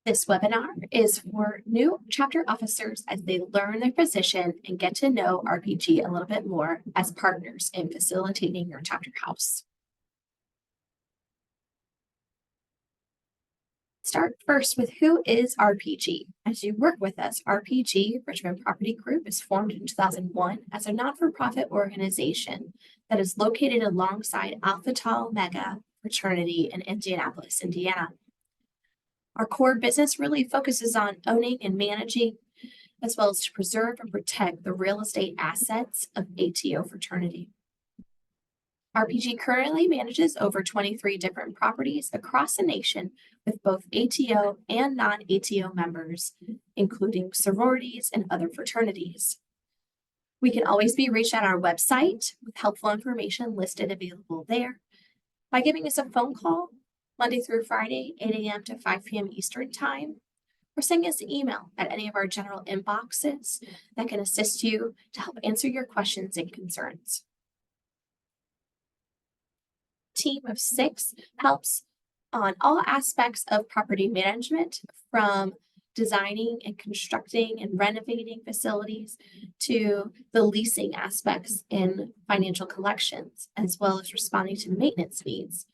This webinar is for new chapter officers as they learn their position and get to know RPG a little bit more as partners in facilitating your chapter house. Start first with who is RPG. As you work with us, RPG, Richmond Property Group, is formed in 2001 as a not-for-profit organization that is located alongside Alpha Tau Omega fraternity in Indianapolis, Indiana. Our core business really focuses on owning and managing, as well as to preserve and protect the real estate assets of ATO fraternity. RPG currently manages over 23 different properties across the nation with both ATO and non-ATO members, including sororities and other fraternities. We can always be reached at our website with helpful information listed available there by giving us a phone call Monday through Friday, 8 a.m. to 5 p.m. Eastern Time, or send us an email at any of our general inboxes that can assist you to help answer your questions and concerns. Team of 6 helps on all aspects of property management, from designing and constructing and renovating facilities to the leasing aspects in financial collections, as well as responding to maintenance needs.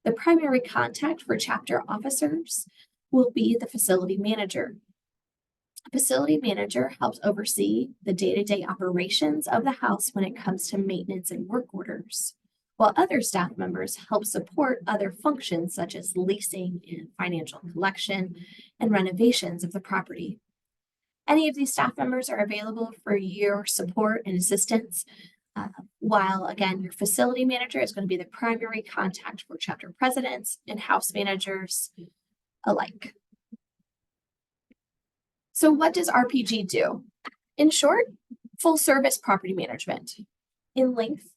The primary contact for chapter officers will be the facility manager. A facility manager helps oversee the day-to-day operations of the house when it comes to maintenance and work orders, while other staff members help support other functions such as leasing and financial collection and renovations of the property. Any of these staff members are available for your support and assistance, while again, your facility manager is going to be the primary contact for chapter presidents and house managers alike. So what does RPG do? In short, full service property management. In length,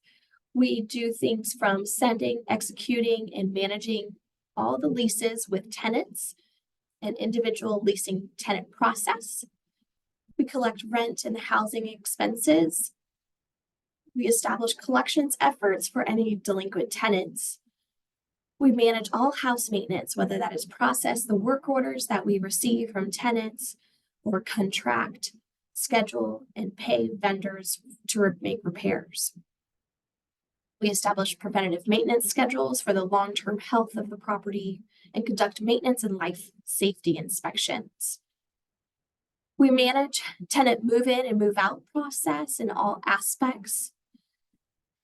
we do things from sending, executing, and managing all the leases with tenants and individual leasing tenant process. We collect rent and housing expenses. We establish collections efforts for any delinquent tenants. We manage all house maintenance, whether that is process the work orders that we receive from tenants or contract, schedule, and pay vendors to make repairs. We establish preventative maintenance schedules for the long-term health of the property and conduct maintenance and life safety inspections. We manage tenant move-in and move-out process in all aspects,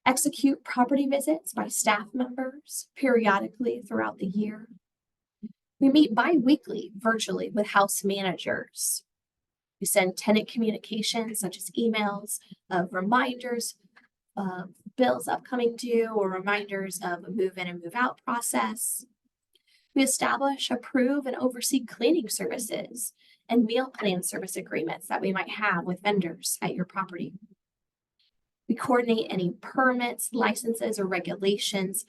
execute property visits by staff members periodically throughout the year. We meet bi-weekly virtually with house managers. We send tenant communications such as emails of reminders of bills upcoming due or reminders of a move-in and move-out process. We establish, approve, and oversee cleaning services and meal plan service agreements that we might have with vendors at your property. We coordinate any permits, licenses, or regulations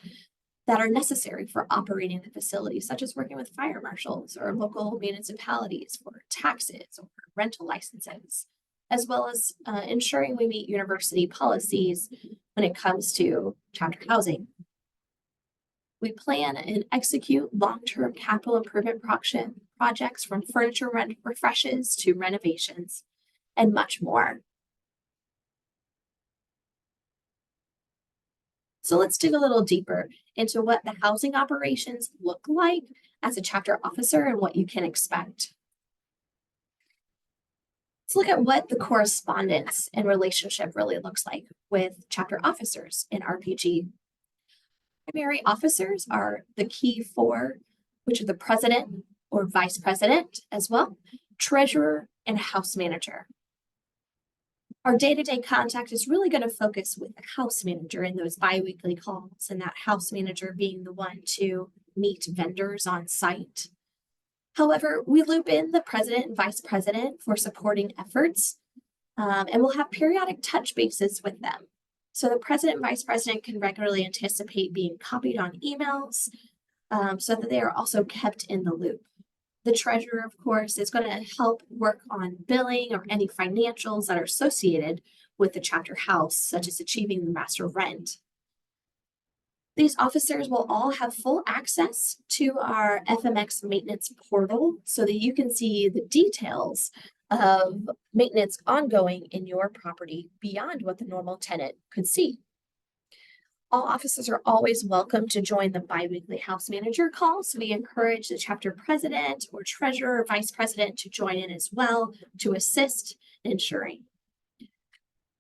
that are necessary for operating the facility, such as working with fire marshals or local municipalities for taxes or rental licenses, as well as ensuring we meet university policies when it comes to chapter housing. We plan and execute long-term capital improvement projects from furniture refreshes to renovations and much more. So let's dig a little deeper into what the housing operations look like as a chapter officer and what you can expect. Let's look at what the correspondence and relationship really looks like with chapter officers in RPG. Primary officers are the key 4, which are the president or vice president as well, treasurer, and house manager. Our day-to-day contact is really going to focus with the house manager in those bi-weekly calls, and that house manager being the one to meet vendors on site. However, we loop in the president and vice president for supporting efforts, and we'll have periodic touch bases with them. So the president and vice president can regularly anticipate being copied on emails so that they are also kept in the loop. The treasurer, of course, is going to help work on billing or any financials that are associated with the chapter house, such as achieving the master rent. These officers will all have full access to our FMX maintenance portal so that you can see the details of maintenance ongoing in your property beyond what the normal tenant could see. All officers are always welcome to join the biweekly house manager calls. We encourage the chapter president or treasurer or vice president to join in as well to assist in ensuring.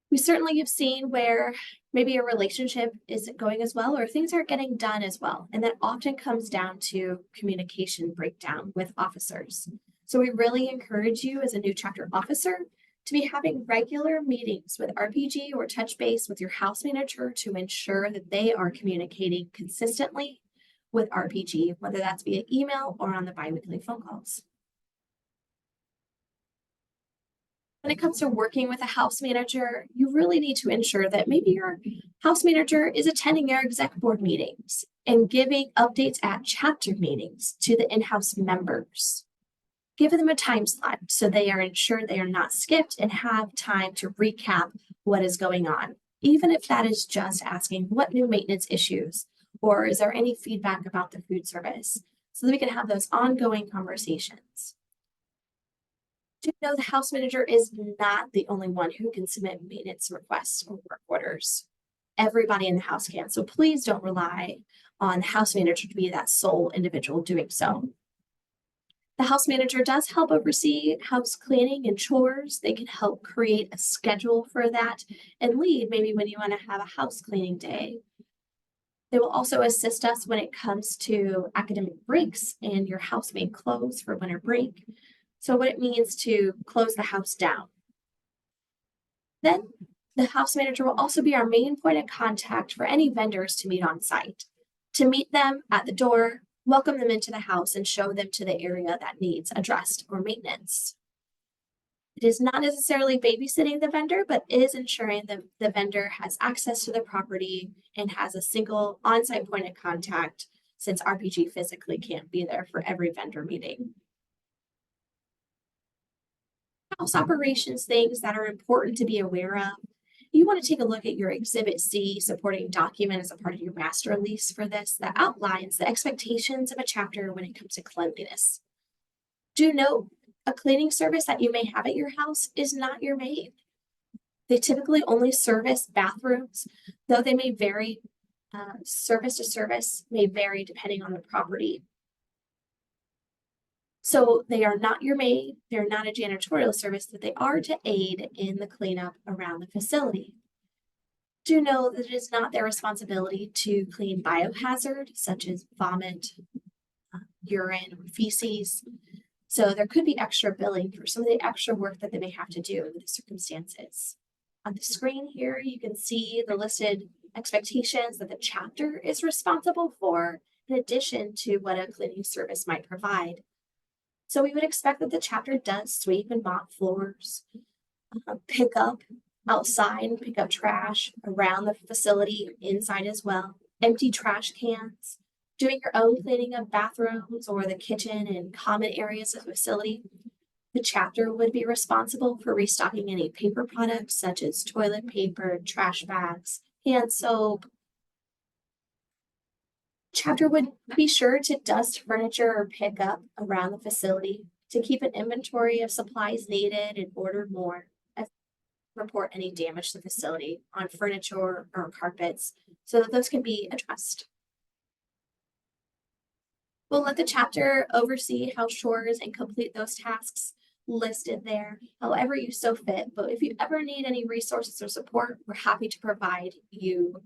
We certainly have seen where maybe a relationship isn't going as well or things aren't getting done as well. And that often comes down to communication breakdown with officers. So we really encourage you as a new chapter officer to be having regular meetings with RPG or touch base with your house manager to ensure that they are communicating consistently with RPG, whether that's via email or on the biweekly phone calls. When it comes to working with a house manager, you really need to ensure that maybe your house manager is attending your exec board meetings and giving updates at chapter meetings to the in-house members. Give them a time slot so they are ensured they are not skipped and have time to recap what is going on, even if that is just asking what new maintenance issues or is there any feedback about the food service, so that we can have those ongoing conversations. Do know the house manager is not the only one who can submit maintenance requests or work orders. Everybody in the house can, so please don't rely on the house manager to be that sole individual doing so. The house manager does help oversee house cleaning and chores. They can help create a schedule for that and lead maybe when you want to have a house cleaning day. They will also assist us when it comes to academic breaks and your house may close for winter break. So what it means to close the house down. Then the house manager will also be our main point of contact for any vendors to meet on site. To meet them at the door, welcome them into the house and show them to the area that needs addressed or maintenance. It is not necessarily babysitting the vendor, but is ensuring that the vendor has access to the property and has a single on-site point of contact, since RPG physically can't be there for every vendor meeting. House operations things that are important to be aware of. You want to take a look at your Exhibit C supporting document as a part of your master lease for this that outlines the expectations of a chapter when it comes to cleanliness. Do note a cleaning service that you may have at your house is not your maid. They typically only service bathrooms, though they may vary, service to service may vary depending on the property. So they are not your maid, they're not a janitorial service, but they are to aid in the cleanup around the facility. Do know that it is not their responsibility to clean biohazard, such as vomit, urine, or feces. So there could be extra billing for some of the extra work that they may have to do in the circumstances. On the screen here, you can see the listed expectations that the chapter is responsible for, in addition to what a cleaning service might provide. So we would expect that the chapter does sweep and mop floors, pick up outside, pick up trash around the facility, inside as well, empty trash cans, doing your own cleaning of bathrooms or the kitchen and common areas of the facility. The chapter would be responsible for restocking any paper products such as toilet paper, trash bags, hand soap. Chapter would be sure to dust furniture or pick up around the facility to keep an inventory of supplies needed and order more. Report any damage to the facility on furniture or carpets so that those can be addressed. We'll let the chapter oversee house chores and complete those tasks listed there, however you so fit. But if you ever need any resources or support, we're happy to provide you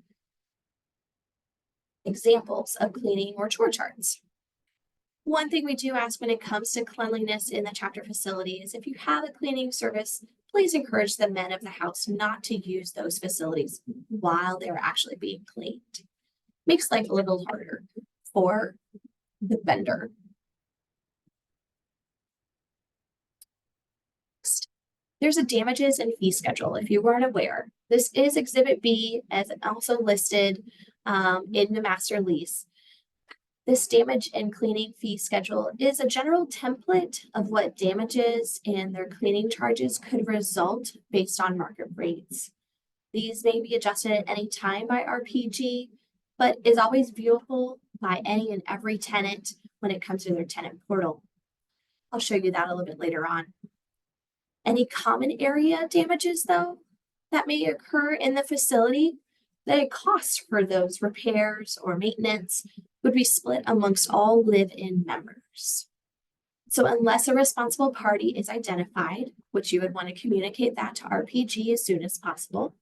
examples of cleaning or chore charts. One thing we do ask when it comes to cleanliness in the chapter facility is if you have a cleaning service, please encourage the men of the house not to use those facilities while they're actually being cleaned. Makes life a little harder for the vendor. There's a damages and fee schedule if you weren't aware. This is Exhibit B, as also listed in the master lease. This damage and cleaning fee schedule is a general template of what damages and their cleaning charges could result based on market rates. These may be adjusted at any time by RPG, but is always viewable by any and every tenant when it comes to their tenant portal. I'll show you that a little bit later on. Any common area damages, though, that may occur in the facility, the cost for those repairs or maintenance would be split amongst all live-in members. So unless a responsible party is identified, which you would want to communicate that to RPG as soon as possible,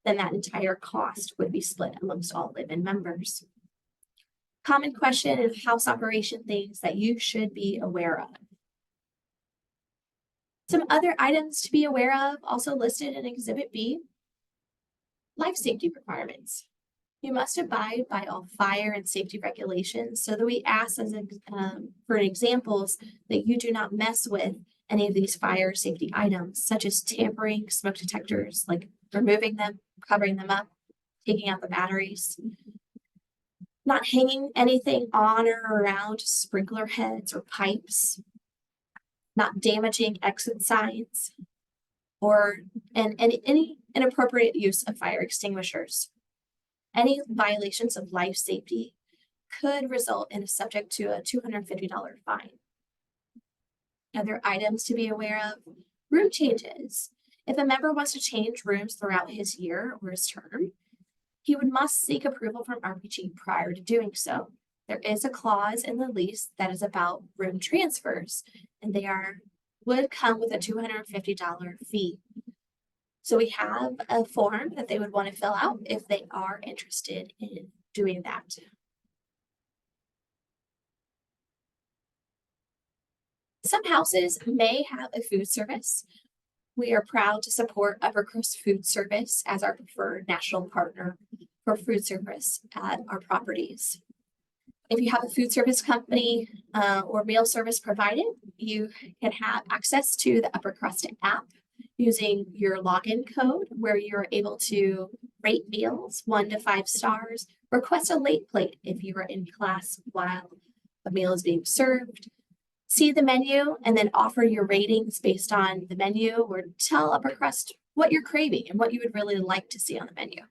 then that entire cost would be split amongst all live-in members. Common question of house operation things that you should be aware of. Some other items to be aware of, also listed in Exhibit B, life safety requirements. You must abide by all fire and safety regulations, so that we ask for examples that you do not mess with any of these fire safety items, such as tampering smoke detectors, like removing them, covering them up, taking out the batteries, not hanging anything on or around sprinkler heads or pipes, not damaging exit signs, and any inappropriate use of fire extinguishers. Any violations of life safety could result in a subject to a $250 fine. Other items to be aware of, room changes. If a member wants to change rooms throughout his year or his term, he must seek approval from RPG prior to doing so. There is a clause in the lease that is about room transfers, and they would come with a $250 fee. So we have a form that they would want to fill out if they are interested in doing that. Some houses may have a food service. We are proud to support Upper Crust Food Service as our preferred national partner for food service at our properties. If you have a food service company or meal service provided, you can have access to the Upper Crust app using your login code, where you're able to rate meals 1 to 5 stars, request a late plate if you are in class while a meal is being served, see the menu, and then offer your ratings based on the menu, or tell Upper Crust what you're craving and what you would really like to see on the menu.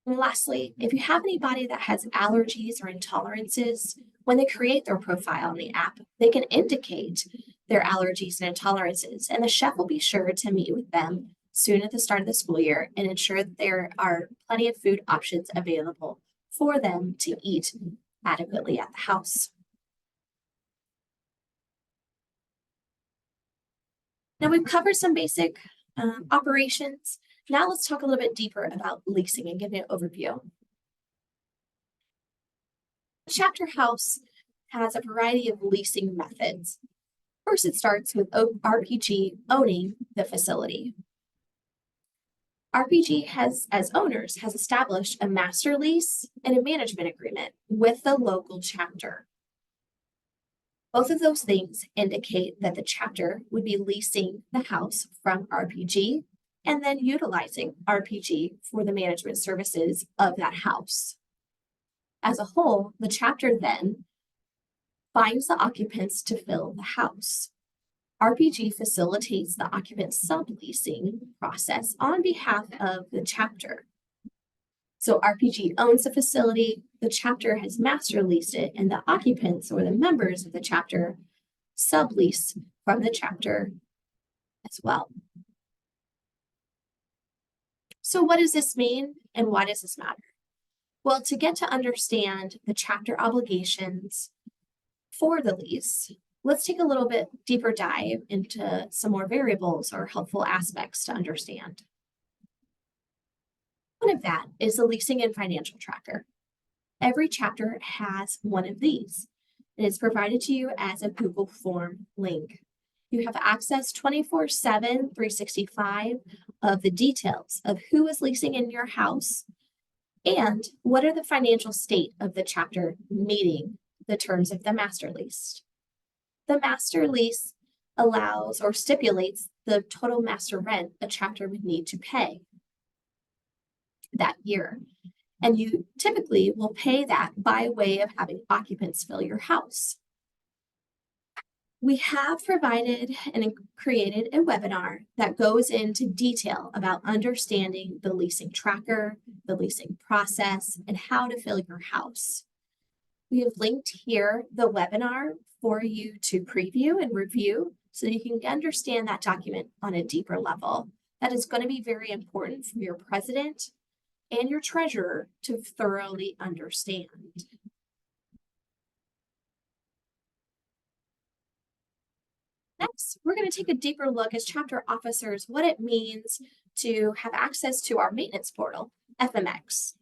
And lastly, if you have anybody that has allergies or intolerances, when they create their profile on the app, they can indicate their allergies and intolerances, and the chef will be sure to meet with them soon at the start of the school year and ensure that there are plenty of food options available for them to eat adequately at the house. Now we've covered some basic operations. Now let's talk a little bit deeper about leasing and give you an overview. Chapter House has a variety of leasing methods. First, it starts with RPG owning the facility. RPG as owners, has established a master lease and a management agreement with the local chapter. Both of those things indicate that the chapter would be leasing the house from RPG and then utilizing RPG for the management services of that house. As a whole, the chapter then finds the occupants to fill the house. RPG facilitates the occupant subleasing process on behalf of the chapter. So RPG owns the facility, the chapter has master leased it, and the occupants or the members of the chapter sublease from the chapter as well. So what does this mean and why does this matter? Well, to get to understand the chapter obligations for the lease, let's take a little bit deeper dive into some more variables or helpful aspects to understand. One of that is the leasing and financial tracker. Every chapter has one of these. It is provided to you as a Google form link. You have access 24/7, 365 of the details of who is leasing in your house and what are the financial state of the chapter meeting the terms of the master lease. The master lease allows or stipulates the total master rent a chapter would need to pay that year. And you typically will pay that by way of having occupants fill your house. We have provided and created a webinar that goes into detail about understanding the leasing tracker, the leasing process, and how to fill your house. We have linked here the webinar for you to preview and review so you can understand that document on a deeper level. That is going to be very important for your president and your treasurer to thoroughly understand. Next, we're going to take a deeper look as chapter officers what it means to have access to our maintenance portal, FMX.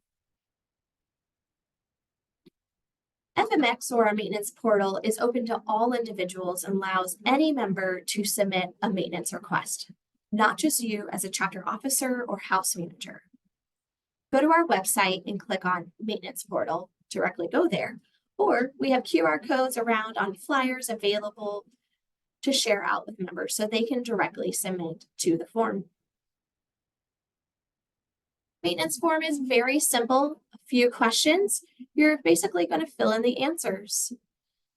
FMX, or our maintenance portal, is open to all individuals and allows any member to submit a maintenance request, not just you as a chapter officer or house manager. Go to our website and click on maintenance portal, directly go there, or we have QR codes around on flyers available to share out with members so they can directly submit to the form. Maintenance form is very simple, a few questions. You're basically going to fill in the answers.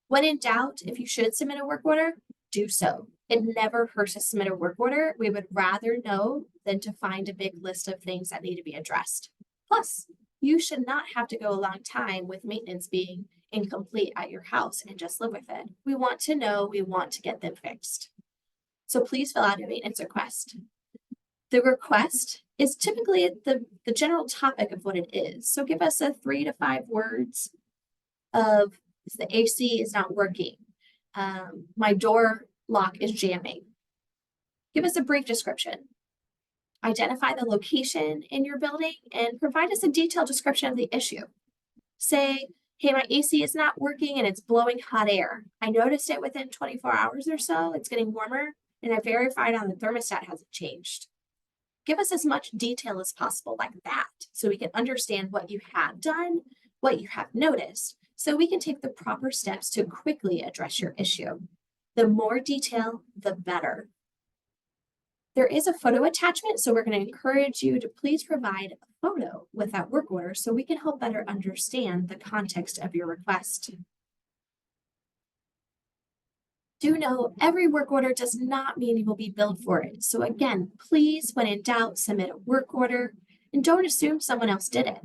When in doubt, if you should submit a work order, do so. It never hurts to submit a work order. We would rather know than to find a big list of things that need to be addressed. Plus, you should not have to go a long time with maintenance being incomplete at your house and just live with it. We want to know, we want to get them fixed. So please fill out a maintenance request. The request is typically the general topic of what it is. So give us a 3 to 5 words of the AC is not working. My door lock is jamming. Give us a brief description. Identify the location in your building and provide us a detailed description of the issue. Say, hey, my AC is not working and it's blowing hot air. I noticed it within 24 hours or so. It's getting warmer and I verified on the thermostat hasn't changed. Give us as much detail as possible like that so we can understand what you have done, what you have noticed, so we can take the proper steps to quickly address your issue. The more detail, the better. There is a photo attachment, so we're going to encourage you to please provide a photo with that work order so we can help better understand the context of your request. Do know every work order does not mean you will be billed for it. So again, please, when in doubt, submit a work order and don't assume someone else did it.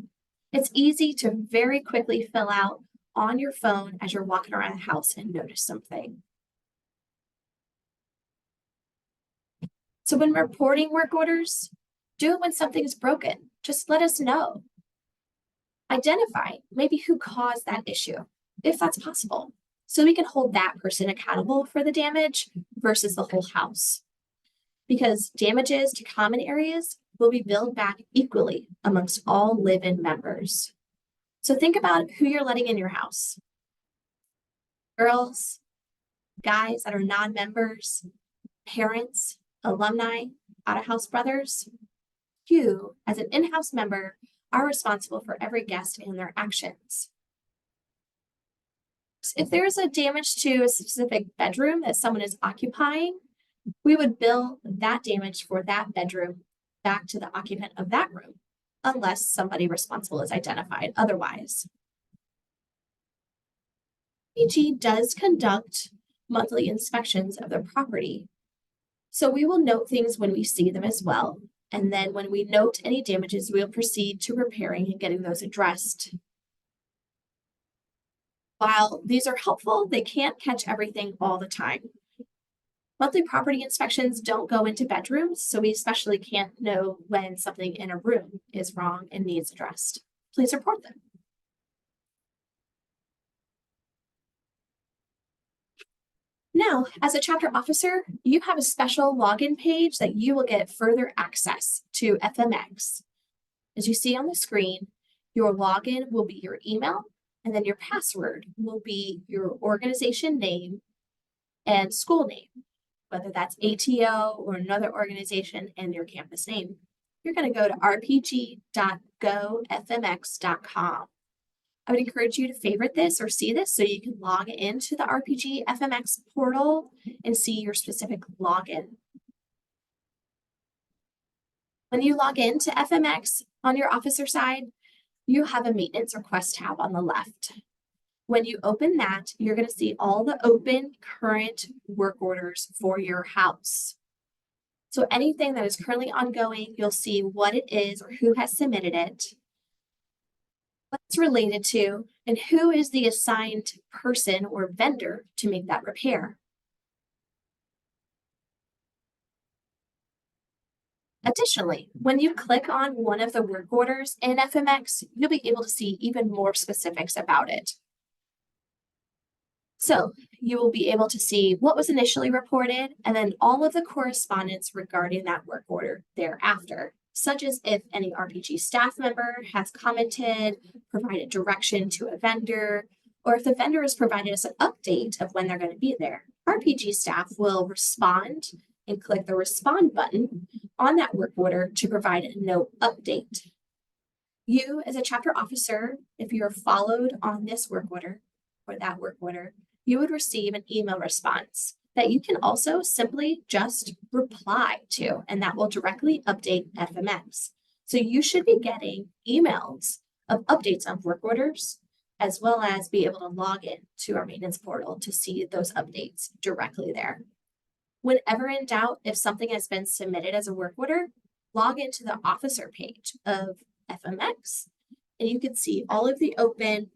It's easy to very quickly fill out on your phone as you're walking around the house and notice something. So when reporting work orders, do it when something is broken. Just let us know. Identify maybe who caused that issue, if that's possible, so we can hold that person accountable for the damage versus the whole house. Because damages to common areas will be billed back equally amongst all live-in members. So think about who you're letting in your house. Girls, guys that are non-members, parents, alumni, out-of-house brothers. You, as an in-house member, are responsible for every guest and their actions. If there is a damage to a specific bedroom that someone is occupying, we would bill that damage for that bedroom back to the occupant of that room, unless somebody responsible is identified otherwise. RPG does conduct monthly inspections of the property, so we will note things when we see them as well. And then when we note any damages, we'll proceed to repairing and getting those addressed. While these are helpful, they can't catch everything all the time. Monthly property inspections don't go into bedrooms, so we especially can't know when something in a room is wrong and needs addressed. Please report them. Now, as a chapter officer, you have a special login page that you will get further access to FMX. As you see on the screen, your login will be your email, and then your password will be your organization name and school name, whether that's ATO or another organization and your campus name. You're going to go to rpg.gofmx.com. I would encourage you to favorite this or see this so you can log into the RPG FMX portal and see your specific login. When you log into FMX on your officer side, you have a maintenance request tab on the left. When you open that, you're going to see all the open current work orders for your house. So anything that is currently ongoing, you'll see what it is or who has submitted it, what it's related to, and who is the assigned person or vendor to make that repair. Additionally, when you click on one of the work orders in FMX, you'll be able to see even more specifics about it. So you will be able to see what was initially reported and then all of the correspondence regarding that work order thereafter, such as if any RPG staff member has commented, provided direction to a vendor, or if the vendor has provided us an update of when they're going to be there. RPG staff will respond and click the respond button on that work order to provide a note update. You, as a chapter officer, if you're followed on this work order or that work order, you would receive an email response that you can also simply just reply to, and that will directly update FMX. So you should be getting emails of updates on work orders, as well as be able to log in to our maintenance portal to see those updates directly there. Whenever in doubt, if something has been submitted as a work order, log into the officer page of FMX, and you can see all of the open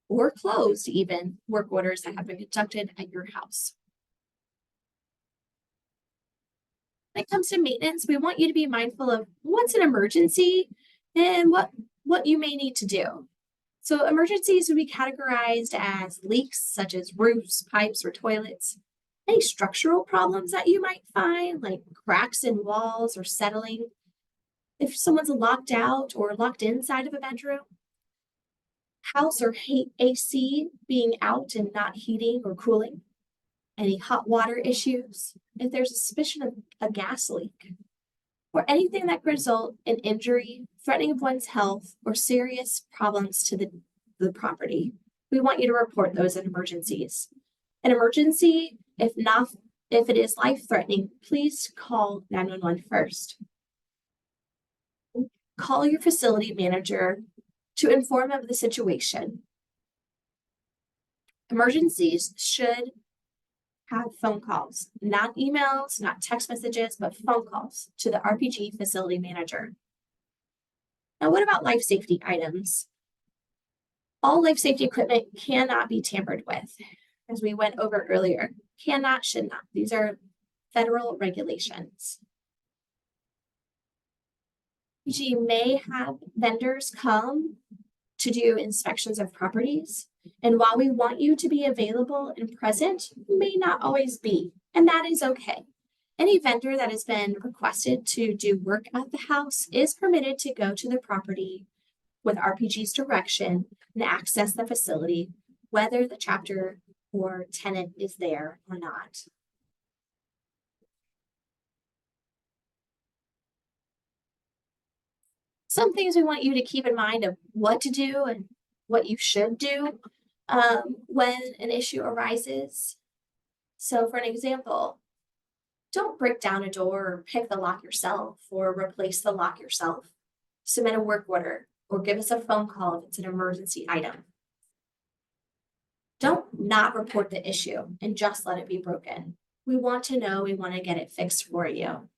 or closed even work orders that have been conducted at your house. When it comes to maintenance, we want you to be mindful of what's an emergency and what you may need to do. So emergencies would be categorized as leaks such as roofs, pipes, or toilets. Any structural problems that you might find, like cracks in walls or settling. If someone's locked out or locked inside of a bedroom, house or AC being out and not heating or cooling, any hot water issues, if there's a suspicion of a gas leak, or anything that could result in injury, threatening of one's health, or serious problems to the property. We want you to report those in emergencies. An emergency, if it is life-threatening, please call 911 first. Call your facility manager to inform of the situation. Emergencies should have phone calls, not emails, not text messages, but phone calls to the RPG facility manager. Now, what about life safety items? All life safety equipment cannot be tampered with, as we went over earlier. Cannot, should not. These are federal regulations. RPG may have vendors come to do inspections of properties. And while we want you to be available and present, you may not always be, and that is okay. Any vendor that has been requested to do work at the house is permitted to go to the property with RPG's direction and access the facility, whether the chapter or tenant is there or not. Some things we want you to keep in mind of what to do and what you should do when an issue arises. So for an example, don't break down a door or pick the lock yourself or replace the lock yourself. Submit a work order or give us a phone call if it's an emergency item. Don't not report the issue and just let it be broken. We want to know, we want to get it fixed for you.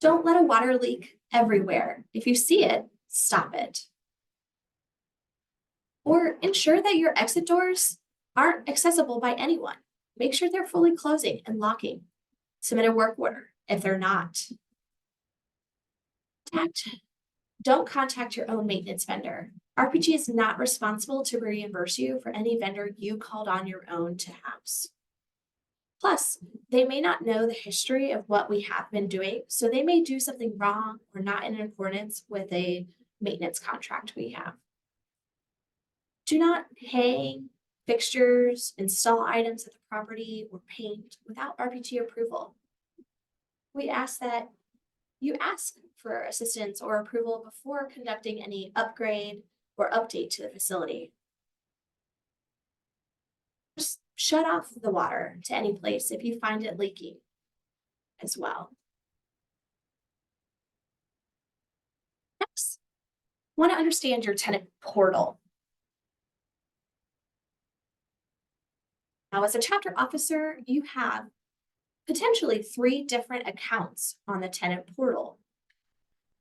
Don't let a water leak everywhere. If you see it, stop it. Or ensure that your exit doors aren't accessible by anyone. Make sure they're fully closing and locking. Submit a work order if they're not. Don't contact your own maintenance vendor. RPG is not responsible to reimburse you for any vendor you called on your own to house. Plus, they may not know the history of what we have been doing, so they may do something wrong or not in accordance with a maintenance contract we have. Do not hang fixtures, install items at the property, or paint without RPG approval. We ask that you ask for assistance or approval before conducting any upgrade or update to the facility. Just shut off the water to any place if you find it leaking as well. Next, want to understand your tenant portal. Now, as a chapter officer, you have potentially 3 different accounts on the tenant portal.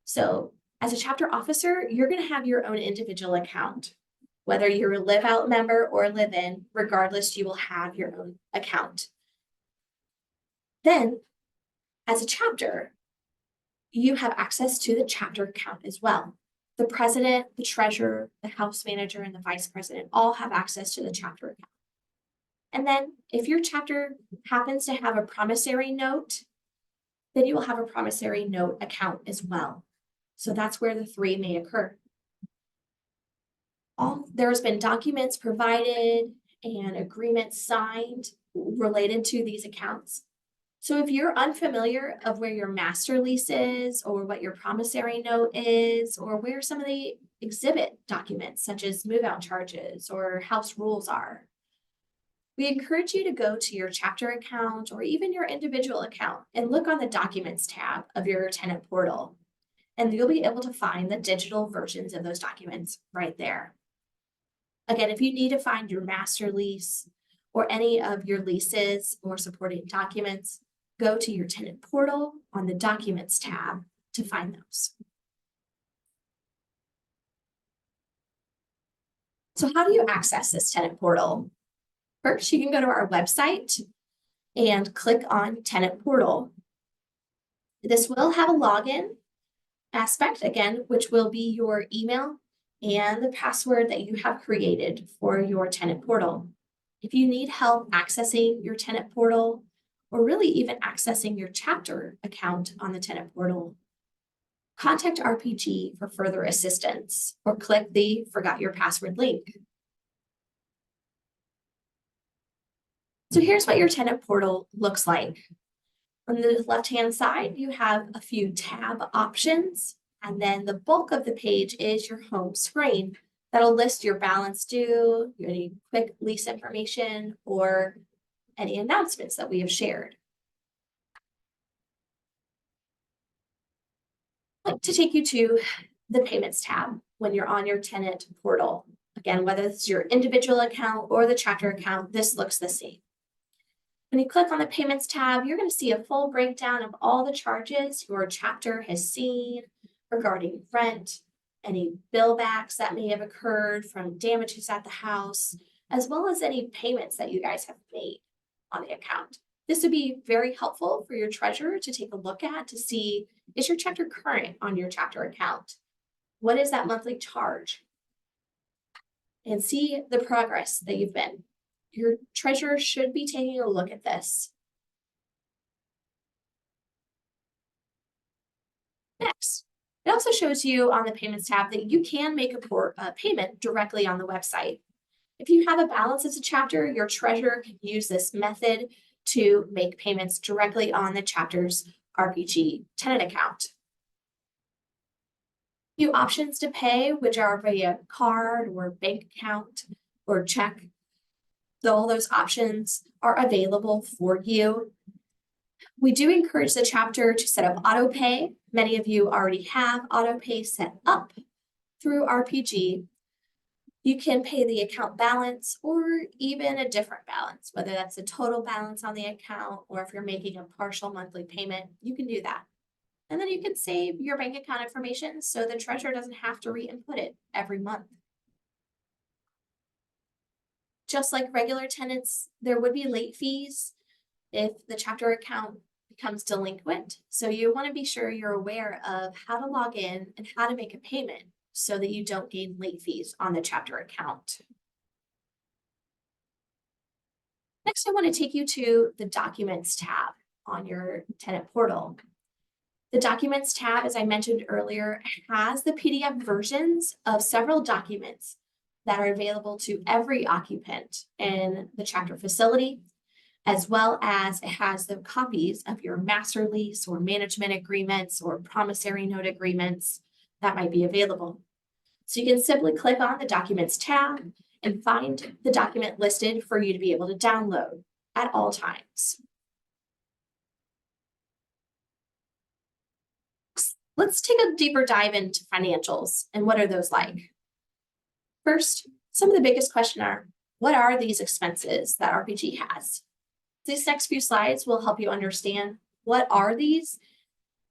So as a chapter officer, you're going to have your own individual account. Whether you're a live out member or live in, regardless, you will have your own account. Then, as a chapter, you have access to the chapter account as well. The president, the treasurer, the house manager, and the vice president all have access to the chapter account. And then if your chapter happens to have a promissory note, then you will have a promissory note account as well. So that's where the 3 may occur. There's been documents provided and agreements signed related to these accounts. So if you're unfamiliar of where your master lease is, or what your promissory note is, or where some of the exhibit documents such as move out charges or house rules are, we encourage you to go to your chapter account or even your individual account and look on the documents tab of your tenant portal. And you'll be able to find the digital versions of those documents right there. Again, if you need to find your master lease or any of your leases or supporting documents, go to your tenant portal on the Documents tab to find those. So how do you access this tenant portal? First, you can go to our website and click on Tenant Portal. This will have a login aspect, again, which will be your email and the password that you have created for your tenant portal. If you need help accessing your tenant portal, or really even accessing your chapter account on the tenant portal, contact RPG for further assistance or click the Forgot Your Password link. So here's what your tenant portal looks like. On the left-hand side, you have a few tab options, and then the bulk of the page is your home screen that'll list your balance due, any quick lease information, or any announcements that we have shared. I'd like to take you to the Payments tab when you're on your tenant portal. Again, whether it's your individual account or the chapter account, this looks the same. When you click on the Payments tab, you're going to see a full breakdown of all the charges your chapter has seen regarding rent, any bill backs that may have occurred from damages at the house, as well as any payments that you guys have made on the account. This would be very helpful for your treasurer to take a look at to see, is your chapter current on your chapter account? What is that monthly charge? And see the progress that you've been. Your treasurer should be taking a look at this. Next, it also shows you on the Payments tab that you can make a payment directly on the website. If you have a balance as a chapter, your treasurer can use this method to make payments directly on the chapter's RPG tenant account. Few options to pay, which are via card or bank account or check. All those options are available for you. We do encourage the chapter to set up auto pay. Many of you already have auto pay set up through RPG. You can pay the account balance or even a different balance, whether that's a total balance on the account or if you're making a partial monthly payment, you can do that. And then you can save your bank account information so the treasurer doesn't have to re-input it every month. Just like regular tenants, there would be late fees if the chapter account becomes delinquent. So you want to be sure you're aware of how to log in and how to make a payment so that you don't gain late fees on the chapter account. Next, I want to take you to the Documents tab on your tenant portal. The Documents tab, as I mentioned earlier, has the PDF versions of several documents that are available to every occupant in the chapter facility, as well as it has the copies of your master lease or management agreements or promissory note agreements that might be available. So you can simply click on the Documents tab and find the document listed for you to be able to download at all times. Let's take a deeper dive into financials and what are those like. First, some of the biggest questions are, what are these expenses that RPG has? These next few slides will help you understand what are these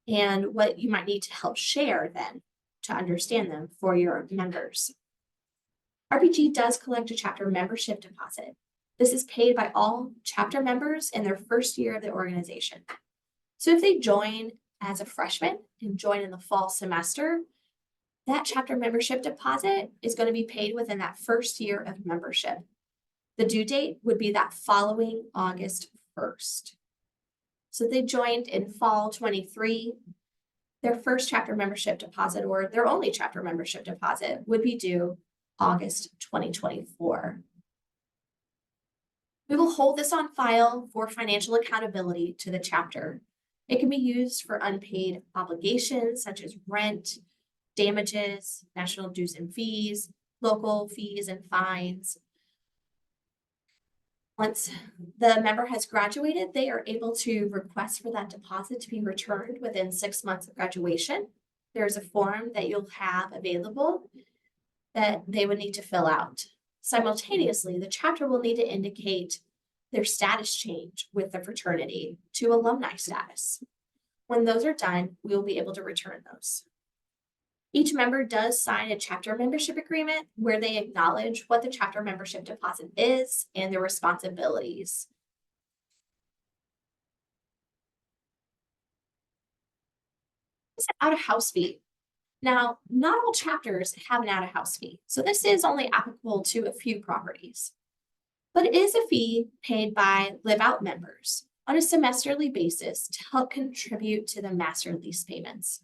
and what you might need to help share then to understand them for your members. RPG does collect a chapter membership deposit. This is paid by all chapter members in their first year of the organization. So if they join as a freshman and join in the fall semester, that chapter membership deposit is going to be paid within that first year of membership. The due date would be that following August 1st. So they joined in fall 23. Their first chapter membership deposit, or their only chapter membership deposit, would be due August 2024. We will hold this on file for financial accountability to the chapter. It can be used for unpaid obligations such as rent, damages, national dues and fees, local fees and fines. Once the member has graduated, they are able to request for that deposit to be returned within 6 months of graduation. There's a form that you'll have available that they would need to fill out. Simultaneously, the chapter will need to indicate their status change with the fraternity to alumni status. When those are done, we will be able to return those. Each member does sign a chapter membership agreement where they acknowledge what the chapter membership deposit is and their responsibilities. It's an out-of-house fee. Now, not all chapters have an out-of-house fee, so this is only applicable to a few properties. But it is a fee paid by live-out members on a semesterly basis to help contribute to the master lease payments.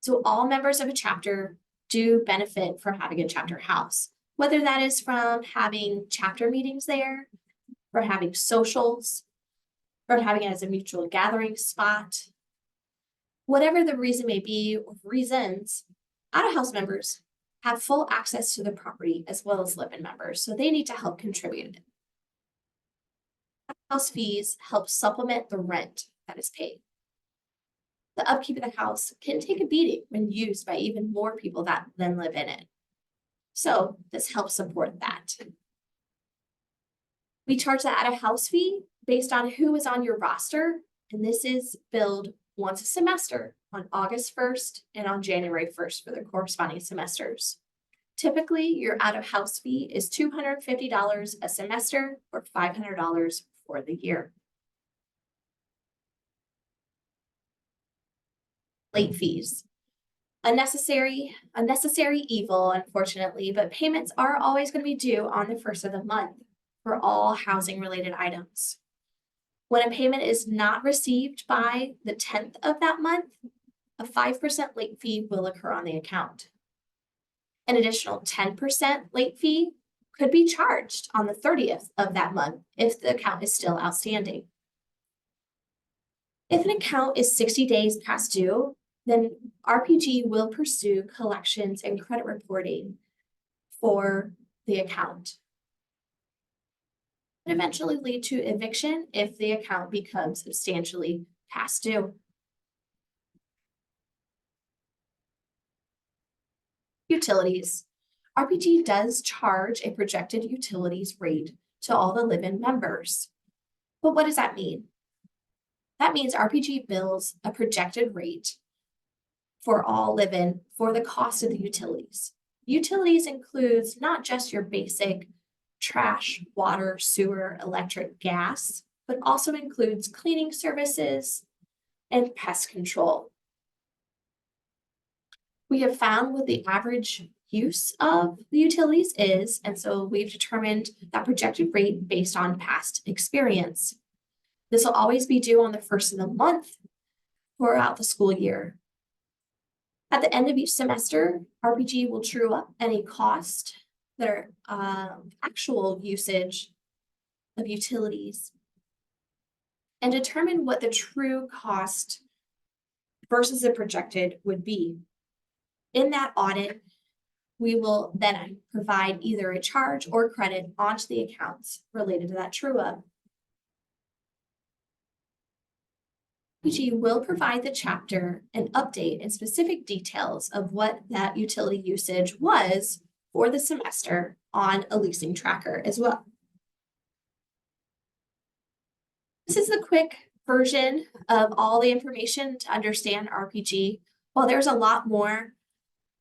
So all members of a chapter do benefit from having a chapter house, whether that is from having chapter meetings there, from having socials, from having it as a mutual gathering spot. Whatever the reason may be, or reasons, out-of-house members have full access to the property as well as live-in members, so they need to help contribute. House fees help supplement the rent that is paid. The upkeep of the house can take a beating when used by even more people than live in it. So this helps support that. We charge the out-of-house fee based on who is on your roster, and this is billed once a semester on August 1st and on January 1st for the corresponding semesters. Typically, your out-of-house fee is $250 a semester or $500 for the year. Late fees. A necessary evil, unfortunately, but payments are always going to be due on the first of the month for all housing related items. When a payment is not received by the 10th of that month, a 5% late fee will occur on the account. An additional 10% late fee could be charged on the 30th of that month if the account is still outstanding. If an account is 60 days past due, then RPG will pursue collections and credit reporting for the account. It eventually lead to eviction if the account becomes substantially past due. Utilities. RPG does charge a projected utilities rate to all the live-in members. But what does that mean? That means RPG bills a projected rate for all live-in for the cost of the utilities. Utilities includes not just your basic trash, water, sewer, electric, gas, but also includes cleaning services and pest control. We have found what the average use of the utilities is, and so we've determined that projected rate based on past experience. This will always be due on the first of the month throughout the school year. At the end of each semester, RPG will true up any cost that are actual usage of utilities and determine what the true cost versus the projected would be. In that audit, we will then provide either a charge or credit onto the accounts related to that true up. RPG will provide the chapter an update and specific details of what that utility usage was for the semester on a leasing tracker as well. This is a quick version of all the information to understand RPG. While there's a lot more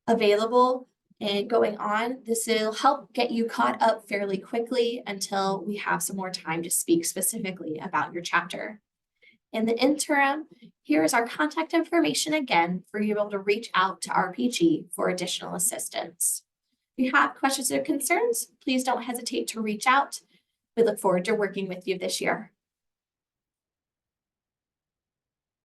available and going on, this will help get you caught up fairly quickly until we have some more time to speak specifically about your chapter. In the interim, here is our contact information again for you to be able to reach out to RPG for additional assistance. If you have questions or concerns, please don't hesitate to reach out. We look forward to working with you this year.